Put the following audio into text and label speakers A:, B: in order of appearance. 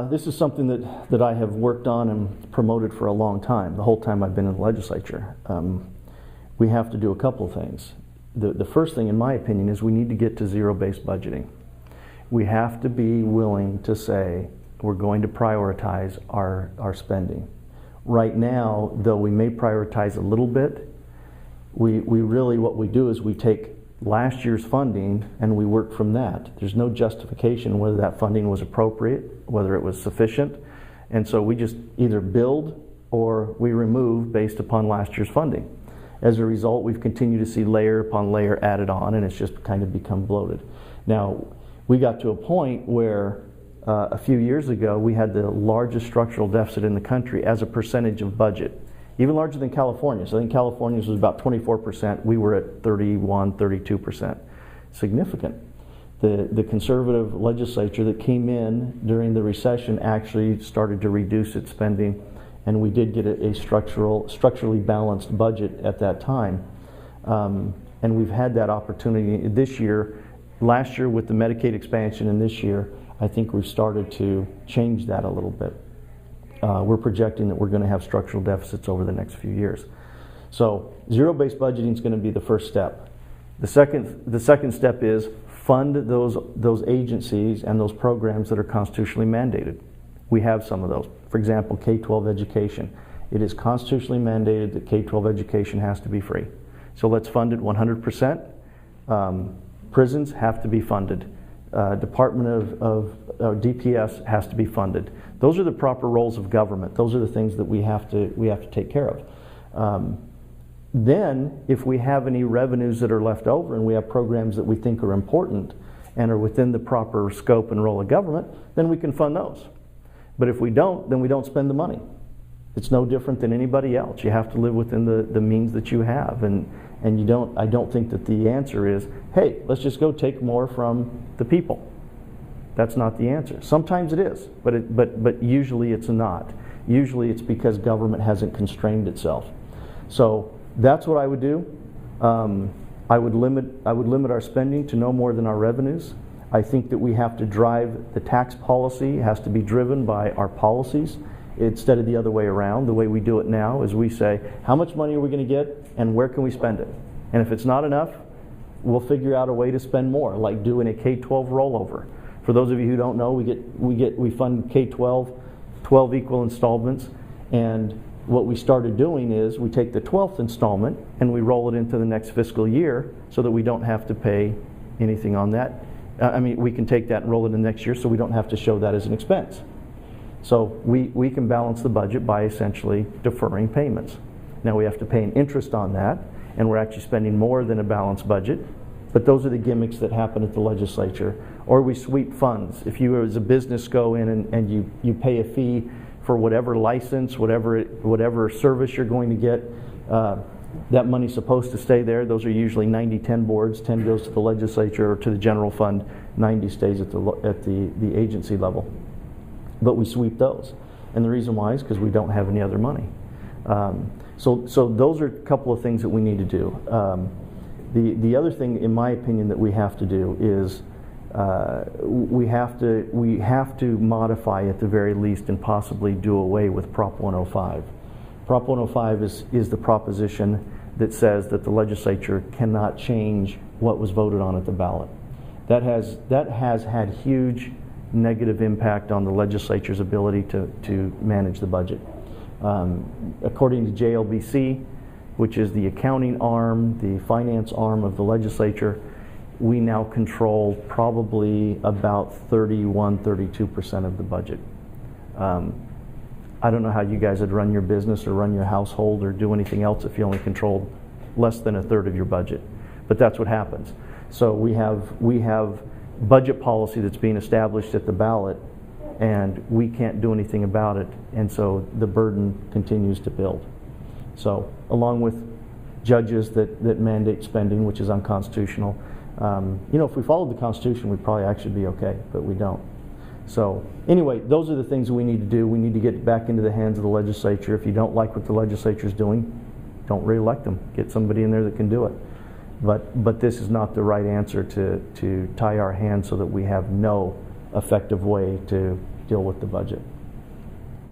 A: This is something that I have worked on and promoted for a long time, the whole time I've been in the legislature. We have to do a couple of things. The first thing, in my opinion, is we need to get to zero-based budgeting. We have to be willing to say we're going to prioritize our spending. Right now, though we may prioritize a little bit, we really, what we do is we take last year's funding and we work from that. There's no justification whether that funding was appropriate, whether it was sufficient, and so we just either build or we remove based upon last year's funding. As a result, we've continued to see layer upon layer added on, and it's just kind of become bloated. Now, we got to a point where a few years ago we had the largest structural deficit in the country as a percentage of budget, even larger than California. So I think California's was about 24%. We were at 31, 32%. Significant. The conservative legislature that came in during the recession actually started to reduce its spending, and we did get a structurally balanced budget at that time. And we've had that opportunity this year. Last year with the Medicaid expansion, and this year I think we've started to change that a little bit. We're projecting that we're going to have structural deficits over the next few years. So zero-based budgeting is going to be the first step. The second step is fund those agencies and those programs that are constitutionally mandated. We have some of those. For example, K-12 education. It is constitutionally mandated that K-12 education has to be free. So let's fund it 100%. Prisons have to be funded. Department of DPS has to be funded. Those are the proper roles of government. Those are the things that we have to take care of. Then, if we have any revenues that are left over and we have programs that we think are important and are within the proper scope and role of government, then we can fund those. But if we don't, then we don't spend the money. It's no different than anybody else. You have to live within the means that you have, and I don't think that the answer is, hey, let's just go take more from the people. That's not the answer. Sometimes it is, but usually it's not. Usually it's because government hasn't constrained itself. So that's what I would do. I would limit our spending to no more than our revenues. I think that we have to drive the tax policy has to be driven by our policies instead of the other way around. The way we do it now is we say, how much money are we going to get and where can we spend it? And if it's not enough, we'll figure out a way to spend more, like doing a K-12 rollover. For those of you who don't know, we fund K-12, 12 equal installments, and what we started doing is we take the 12th installment and we roll it into the next fiscal year so that we don't have to pay anything on that. We can take that and roll it in the next year so we don't have to show that as an expense. So we can balance the budget by essentially deferring payments. Now we have to pay an interest on that, and we're actually spending more than a balanced budget, but those are the gimmicks that happen at the legislature. Or we sweep funds. If you as a business go in and you pay a fee for whatever license, whatever service you're going to get, that money's supposed to stay there. Those are usually 90-10 boards. 10 goes to the legislature or to the general fund. 90 stays at the agency level. But we sweep those. And the reason why is because we don't have any other money. So those are a couple of things that we need to do. The other thing, in my opinion, that we have to do is we have to modify at the very least and possibly do away with Prop 105. Prop 105 is the proposition that says that the legislature cannot change what was voted on at the ballot. That has had huge negative impact on the legislature's ability to manage the budget. According to JLBC, which is the accounting arm, the finance arm of the legislature, we now control probably about 31-32% of the budget. I don't know how you guys would run your business or run your household or do anything else if you only controlled less than a third of your budget, but that's what happens. So we have budget policy that's being established at the ballot, and we can't do anything about it, and so the burden continues to build. So along with judges that mandate spending, which is unconstitutional, if we followed the Constitution, we'd probably actually be okay, but we don't. So anyway, those are the things we need to do. We need to get back into the hands of the legislature. If you don't like what the legislature is doing, don't re-elect them. Get somebody in there that can do it. But this is not the right answer to tie our hands so that we have no effective way to deal with the budget.